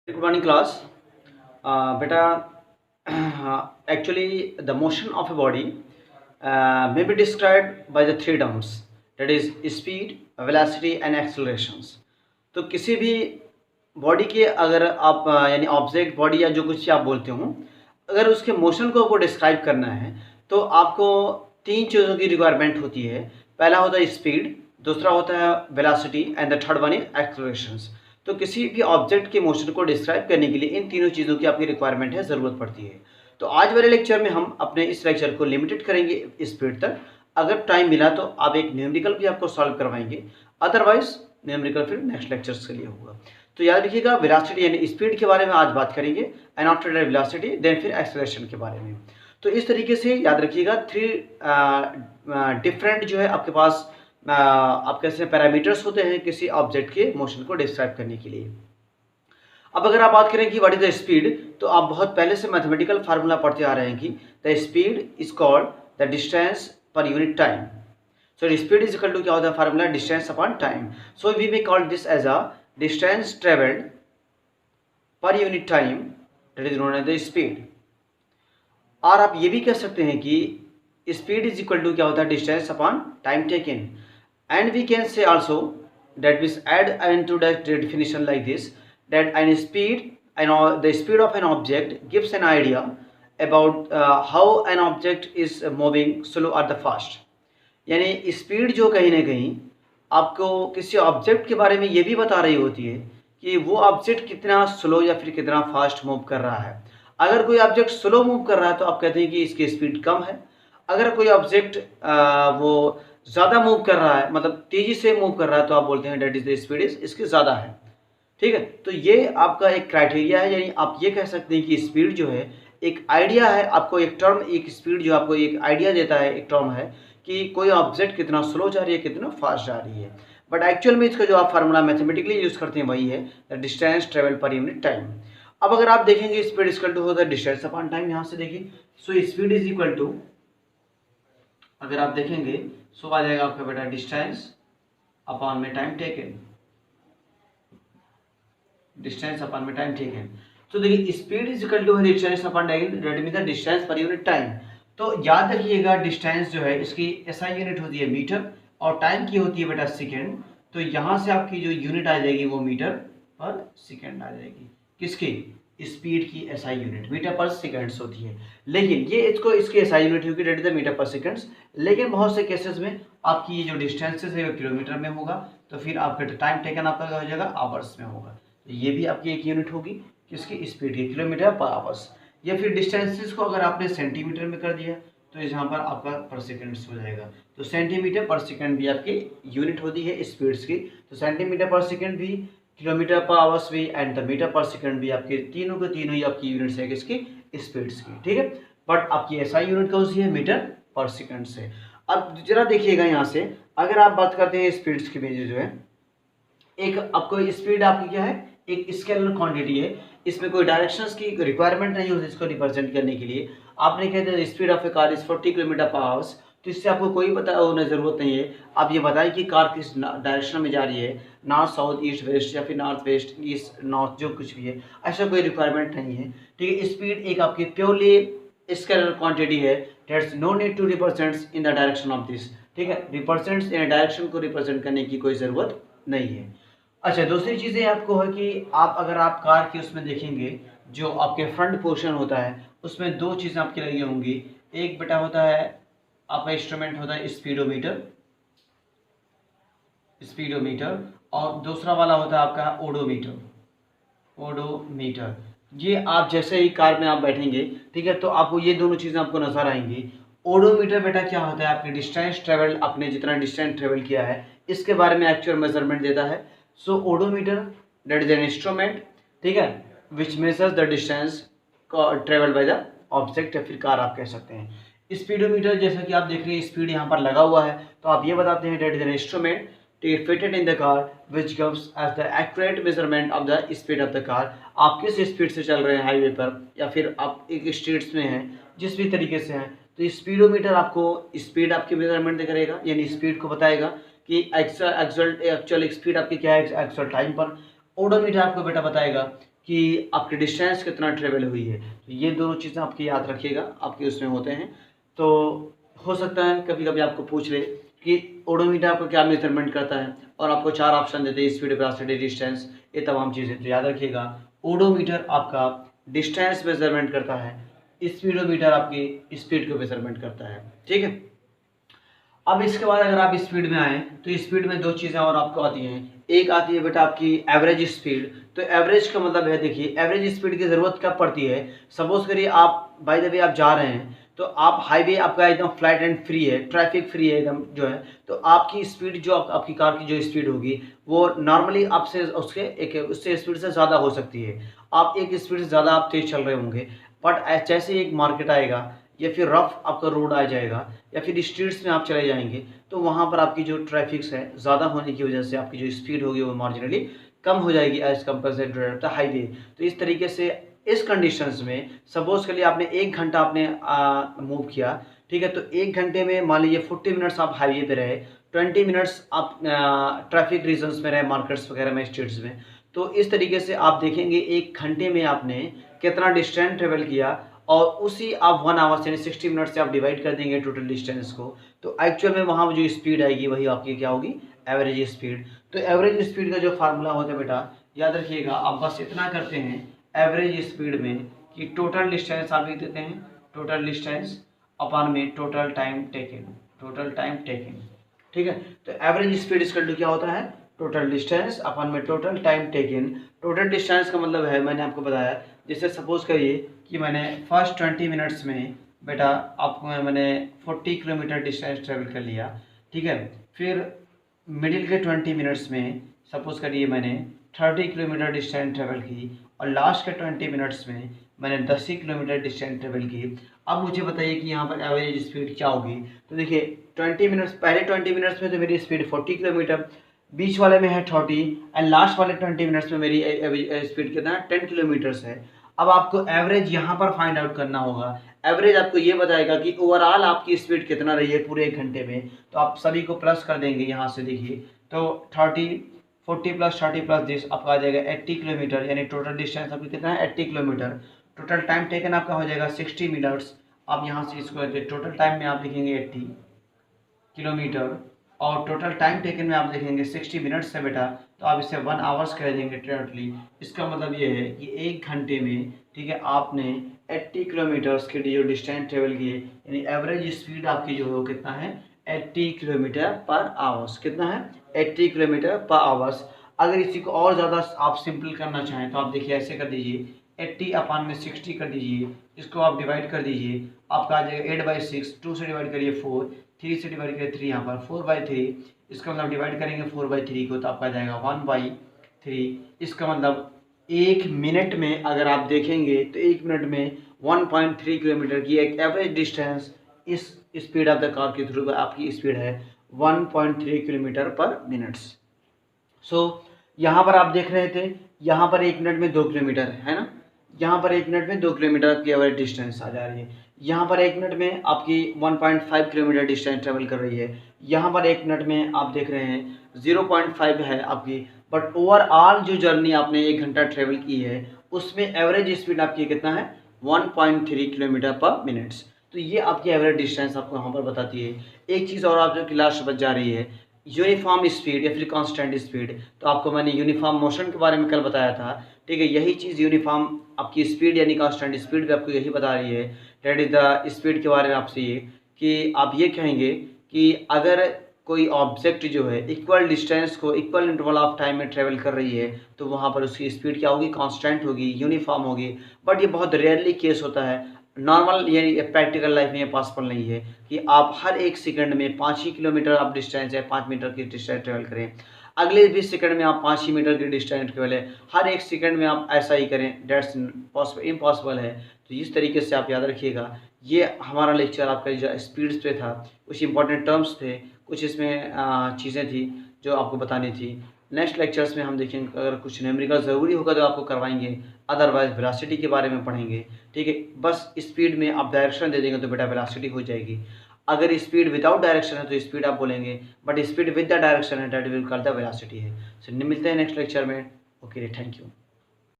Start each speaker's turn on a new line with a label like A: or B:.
A: Good morning, class. Beta, actually, the motion of a body may be described by the three terms, that is speed, velocity and accelerations. तो किसी भी body के अगर आप यानी object body या जो कुछ आप बोलते हो, अगर उसके मोशन को आपको डिस्क्राइब करना है तो आपको तीन चीज़ों की रिक्वायरमेंट होती है। पहला होता है स्पीड, दूसरा होता है velocity and the third one is accelerations. तो किसी भी ऑब्जेक्ट के मोशन को डिस्क्राइब करने के लिए इन तीनों चीज़ों की आपकी रिक्वायरमेंट है, ज़रूरत पड़ती है। तो आज वाले लेक्चर में हम अपने इस लेक्चर को लिमिटेड करेंगे स्पीड तक। अगर टाइम मिला तो आप एक न्यूमेरिकल भी आपको सॉल्व करवाएंगे, अदरवाइज न्यूमेरिकल फिर नेक्स्ट लेक्चर्स के लिए होगा। तो याद रखिएगा, वेलोसिटी यानी स्पीड के बारे में आज बात करेंगे and after that velocity then फिर एक्सेलरेशन के बारे में। तो इस तरीके से याद रखिएगा, थ्री डिफरेंट जो है आपके पास आप कैसे पैरामीटर्स होते हैं किसी ऑब्जेक्ट के मोशन को डिस्क्राइब करने के लिए। अब अगर आप बात करें कि व्हाट इज द स्पीड, तो आप बहुत पहले से मैथमेटिकल फार्मूला पढ़ते आ रहे हैं कि the speed is called the distance per unit time. So speed is equal to क्या होता है formula, distance upon time. So we may call this as a distance travelled per unit time, that is known as the speed. और आप ये भी कह सकते हैं कि स्पीड इज इक्वल टू क्या होता है, distance upon time taken. And we can say also that we add into that definition like this, that an speed and the speed of an object gives an idea about how an object is moving slow or the fast। यानी speed जो कहीं ना कहीं आपको किसी object के बारे में ये भी बता रही होती है कि वो ऑब्जेक्ट कितना स्लो या फिर कितना फास्ट मूव कर रहा है। अगर कोई ऑब्जेक्ट स्लो मूव कर रहा है तो आप कहते हैं कि इसकी स्पीड कम है। अगर कोई ऑब्जेक्ट वो ज़्यादा मूव कर रहा है, मतलब तेज़ी से मूव कर रहा है, तो आप बोलते हैं that is the speed is इसकी ज़्यादा है। ठीक है, तो ये आपका एक क्राइटेरिया है, यानी आप ये कह सकते हैं कि स्पीड जो है एक आइडिया है, आपको एक टर्म, एक स्पीड जो आपको एक आइडिया देता है, एक टर्म है कि कोई ऑब्जेक्ट कितना स्लो जा रही है, कितना फास्ट जा रही है। बट एक्चुअल में इसका जो आप फार्मूला मैथमेटिकली यूज़ करते हैं वही है द डिस्टेंस ट्रेवल पर यूनिट टाइम। अब अगर आप देखेंगे स्पीड इज इक्वल टू होता है डिस्टेंस अपॉन टाइम। यहाँ से देखिए, so speed is equal to, अगर आप देखेंगे सो आ जाएगा आपका बेटा डिस्टेंस अपॉन में टाइम टेकन, डिस्टेंस अपॉन में टाइम टेकन। तो देखिए speed is equal to distance upon time, that means the distance per unit time. तो याद रखिएगा, डिस्टेंस जो है इसकी एसआई यूनिट होती है मीटर और टाइम की होती है बेटा सेकेंड। तो यहाँ से आपकी जो यूनिट आ जाएगी वो मीटर पर सेकेंड आ जाएगी। किसकी? स्पीड की एसआई यूनिट मीटर पर सेकेंड्स होती है, लेकिन ये इसको इसकी एसआई यूनिट होगी डेट द मीटर पर सेकेंड्स। लेकिन बहुत से केसेस में आपकी ये जो डिस्टेंसेस है वो किलोमीटर में होगा, तो फिर आपका टाइम टेकन आपका क्या हो जाएगा, आवर्स में होगा। तो ये भी आपकी एक यूनिट होगी किसकी, स्पीड की, किलोमीटर पर आवर्स। या फिर डिस्टेंसेस को अगर आपने सेंटीमीटर में कर दिया तो यहाँ पर आपका पर सेकेंड्स हो जाएगा। तो सेंटीमीटर पर सेकेंड भी आपकी यूनिट होती है स्पीड्स की। तो सेंटीमीटर पर सेकेंड भी, किलोमीटर पर आवर्स भी एंड द मीटर पर सेकंड भी, आपके तीनों के तीनों ही आपकी यूनिट्स है किसकी, स्पीड्स की। ठीक है, बट आपकी एसआई यूनिट कौन सी है, मीटर पर सेकंड से। अब जरा देखिएगा यहाँ से, अगर आप बात करते हैं स्पीड्स की बेसिस जो है, एक आपको स्पीड आपकी क्या है, एक स्केलर क्वांटिटी है, इसमें कोई डायरेक्शंस की रिक्वायरमेंट नहीं होती इसको रिप्रेजेंट करने के लिए। आपने कहते हैं speed of A car is 40 kilometre पर आवर्स, तो इससे आपको कोई होने ज़रूरत नहीं है। आप ये बताएं कि कार किस डायरेक्शन में जा रही है, नॉर्थ साउथ ईस्ट वेस्ट या फिर नॉर्थ वेस्ट ईस्ट नॉर्थ, जो कुछ भी है, ऐसा कोई रिक्वायरमेंट नहीं है। ठीक है, स्पीड एक आपकी प्योरली स्केलर क्वांटिटी है, that's no need to represents in the direction of this. ठीक है, रिप्रेजेंट्स इन डायरेक्शन को रिप्रेजेंट करने की कोई ज़रूरत नहीं है। अच्छा, दूसरी चीज़ें आपको है कि आप अगर आप कार के उसमें देखेंगे, जो आपके फ्रंट पोर्शन होता है उसमें दो चीज़ें आपकी लगी होंगी। एक बेटा होता है आपका इंस्ट्रूमेंट होता है स्पीडोमीटर, स्पीडोमीटर, और दूसरा वाला होता है आपका ओडोमीटर, ओडोमीटर। ये आप जैसे ही कार में आप बैठेंगे, ठीक है, तो आपको ये दोनों चीज़ें आपको नजर आएंगी। ओडोमीटर बेटा क्या होता है, आपके डिस्टेंस ट्रेवल, आपने जितना डिस्टेंस ट्रेवल किया है इसके बारे में एक्चुअल मेजरमेंट देता है। So odometer that is an instrument, ठीक है, which measures the distance travel by the object, या फिर कार आप कह सकते हैं। स्पीडोमीटर जैसा कि आप देख रहे हैं स्पीड यहाँ पर लगा हुआ है, तो आप ये बताते हैं that is an instrument fitted in the car which gives as the accurate measurement of the speed of the car। आप किस स्पीड से चल रहे हैं हाईवे पर, या फिर आप एक स्ट्रीट्स में हैं, जिस भी तरीके से हैं, तो स्पीडोमीटर आपको स्पीड आपकी मेजरमेंट करेगा, यानी स्पीड को बताएगा कि एक्चुअल स्पीड आपकी क्या है एक्चुअल टाइम पर। ओडोमीटर आपको बेटा बताएगा कि आपकी डिस्टेंस कितना ट्रेवल हुई है। तो ये दोनों चीज़ें आपकी याद रखिएगा, आपके उसमें होते हैं। तो हो सकता है कभी कभी आपको पूछ ले कि ओडोमीटर आपको क्या मेजरमेंट करता है, और आपको 4 ऑप्शन देते हैं, स्पीड, वेलोसिटी, डिस्टेंस, ये तमाम चीज़ें। तो याद रखिएगा, ओडोमीटर आपका डिस्टेंस मेजरमेंट करता है, स्पीडोमीटर आपकी स्पीड को मेजरमेंट करता है। ठीक है। अब इसके बाद अगर आप स्पीड में आए तो स्पीड में दो चीज़ें और आपको आती हैं। एक आती है बेटा आपकी एवरेज स्पीड। तो एवरेज का मतलब है, देखिए एवरेज स्पीड की ज़रूरत कब पड़ती है। सपोज करिए आप बाय द वे आप जा रहे हैं, तो आप हाईवे आपका एकदम फ्लैट एंड फ्री है, ट्रैफिक फ्री है एकदम जो है, तो आपकी स्पीड जो आपकी कार की जो स्पीड होगी वो नॉर्मली आपसे उससे स्पीड से ज़्यादा हो सकती है। आप एक स्पीड से ज़्यादा आप तेज़ चल रहे होंगे, बट जैसे एक मार्केट आएगा या फिर रफ आपका रोड आ जाएगा या फिर स्ट्रीट्स में आप चले जाएंगे, तो वहाँ पर आपकी जो ट्रैफिक्स है ज़्यादा होने की वजह से आपकी जो स्पीड होगी वो मार्जिनली कम हो जाएगी as compare to the highway. तो इस तरीके से इस कंडीशंस में सपोज के लिए आपने 1 घंटा आपने मूव किया, ठीक है, तो 1 घंटे में मान लीजिए 40 मिनट्स आप हाईवे पे रहे, 20 मिनट्स आप ट्रैफिक रीजन्स में रहे, मार्केट्स वगैरह में, स्ट्रीट्स में। तो इस तरीके से आप देखेंगे 1 घंटे में आपने कितना डिस्टेंस ट्रेवल किया, और उसी आप 1 आवर यानी 60 मिनट से आप डिवाइड कर देंगे टोटल डिस्टेंस को, तो एक्चुअल में वहाँ जो स्पीड आएगी वही आपकी क्या होगी, एवरेज स्पीड। तो एवरेज स्पीड का जो फार्मूला होता है बेटा, याद रखिएगा, आप बस इतना करते हैं एवरेज स्पीड में कि टोटल डिस्टेंस आप लिख देते हैं, टोटल डिस्टेंस अपॉन में total time taken, total time taken. ठीक है। तो एवरेज स्पीड इक्वल टू क्या होता है, टोटल डिस्टेंस अपॉन में total time taken. Total distance का मतलब है, मैंने आपको बताया, जैसे सपोज करिए कि मैंने फर्स्ट 20 मिनट्स में बेटा आपको मैंने 40 किलोमीटर डिस्टेंस ट्रेवल कर लिया, ठीक है। फिर मिडिल के 20 मिनट्स में सपोज करिए मैंने 30 किलोमीटर डिस्टेंस ट्रेवल की, और लास्ट के 20 मिनट्स में मैंने 10 ही किलोमीटर डिस्टेंस ट्रेवल की। अब मुझे बताइए कि यहाँ पर एवरेज स्पीड क्या होगी। तो देखिए 20 मिनट्स, पहले 20 मिनट्स में तो मेरी स्पीड 40 किलोमीटर, बीच वाले में है 30, एंड लास्ट वाले 20 मिनट्स में मेरी स्पीड कितना है, 10 किलोमीटर्स है। अब आपको एवरेज यहाँ पर फाइंड आउट करना होगा। एवरेज आपको ये बताएगा कि ओवरऑल आपकी स्पीड कितना रही है पूरे 1 घंटे में। तो आप सभी को प्लस कर देंगे यहाँ से, देखिए तो 40 प्लस 30 प्लस दिस आपका आ जाएगा 80 किलोमीटर, यानी टोटल डिस्टेंस आपका कितना है, 80 किलोमीटर। टोटल टाइम टेकन आपका हो जाएगा 60 मिनट्स। आप यहाँ से इसको टोटल टाइम में आप लिखेंगे 80 किलोमीटर, और टोटल टाइम टेकन में आप देखेंगे 60 मिनट्स है बेटा, तो आप इसे 1 आवर्स कह देंगे टोटली। इसका मतलब ये है कि 1 घंटे में, ठीक है, आपने 80 किलोमीटर्स के जो डिस्टेंस ट्रेवल किए, यानी एवरेज स्पीड आपकी जो है वो कितना है, 80 किलोमीटर पर आवर्स। कितना है, 80 किलोमीटर पर आवर्स। अगर इसी को और ज़्यादा आप सिंपल करना चाहें तो आप देखिए ऐसे कर दीजिए, 80 अपान में 60 कर दीजिए, इसको आप डिवाइड कर दीजिए, आपका आ जाएगा 8/6, 2 से डिवाइड करिए 4, 3 से डिवाइड करिए 3, यहाँ पर 4/3, इसका मतलब डिवाइड करेंगे 4/3 को, तो आपका आ जाएगा 1/3। इसका मतलब 1 मिनट में अगर आप देखेंगे तो 1 मिनट में 1.3 किलोमीटर की एक एवरेज डिस्टेंस इस स्पीड ऑफ द कार के थ्रू आपकी स्पीड है 1.3 किलोमीटर पर मिनट्स। सो यहाँ पर आप देख रहे थे, यहाँ पर 1 मिनट में 2 किलोमीटर है ना, यहाँ पर 1 मिनट में 2 किलोमीटर आपकी एवरेज डिस्टेंस आ जा रही है। यहाँ पर 1 मिनट में आपकी 1.5 किलोमीटर डिस्टेंस ट्रेवल कर रही है। यहाँ पर 1 मिनट में आप देख रहे हैं 0.5 है आपकी, बट ओवरऑल जो जर्नी आपने 1 घंटा ट्रेवल की है उसमें एवरेज स्पीड आपकी कितना है, 1.3 किलोमीटर पर मिनट्स। तो ये आपकी एवरेज डिस्टेंस आपको यहाँ पर बताती है। एक चीज़ और आप जो कि लास्ट बच जा रही है, यूनिफॉर्म स्पीड या फिर कांस्टेंट स्पीड। तो आपको मैंने यूनिफॉर्म मोशन के बारे में कल बताया था, ठीक है। यही चीज़ यूनिफॉर्म आपकी स्पीड यानी कांस्टेंट स्पीड भी आपको यही बता रही है। दैट इज़ द स्पीड के बारे में आपसे ये कि आप ये कहेंगे कि अगर कोई ऑब्जेक्ट जो है इक्वल डिस्टेंस को इक्वल इंटरवल ऑफ टाइम में ट्रेवल कर रही है, तो वहाँ पर उसकी स्पीड क्या होगी, कांस्टेंट होगी, यूनिफॉर्म होगी। बट ये बहुत रेयरली केस होता है, नॉर्मल यानी प्रैक्टिकल लाइफ में ये पॉसिबल नहीं है कि आप हर 1 सेकंड में 5 ही किलोमीटर आप डिस्टेंस है 5 मीटर की डिस्टेंस ट्रेवल करें, अगले 20 सेकंड में आप 5 ही मीटर की डिस्टेंस ट्रेवल है, हर 1 सेकंड में आप ऐसा ही करें, डेट्स इम्पॉसिबल है। तो इस तरीके से आप याद रखिएगा। ये हमारा लेक्चर आपका जो स्पीड्स पे था, कुछ इंपॉर्टेंट टर्म्स थे, कुछ इसमें चीज़ें थी जो आपको बतानी थी। नेक्स्ट लेक्चर्स में हम देखेंगे, अगर कुछ न्यूमेरिकल ज़रूरी होगा तो आपको करवाएंगे, अदरवाइज वेलोसिटी के बारे में पढ़ेंगे, ठीक है। बस स्पीड में आप डायरेक्शन दे देंगे तो बेटा वेलोसिटी हो जाएगी। अगर स्पीड विदाउट डायरेक्शन है तो स्पीड आप बोलेंगे, but speed with the direction है that will call the velocity है। सो मिलते हैं नेक्स्ट लेक्चर में। Okay, thank you.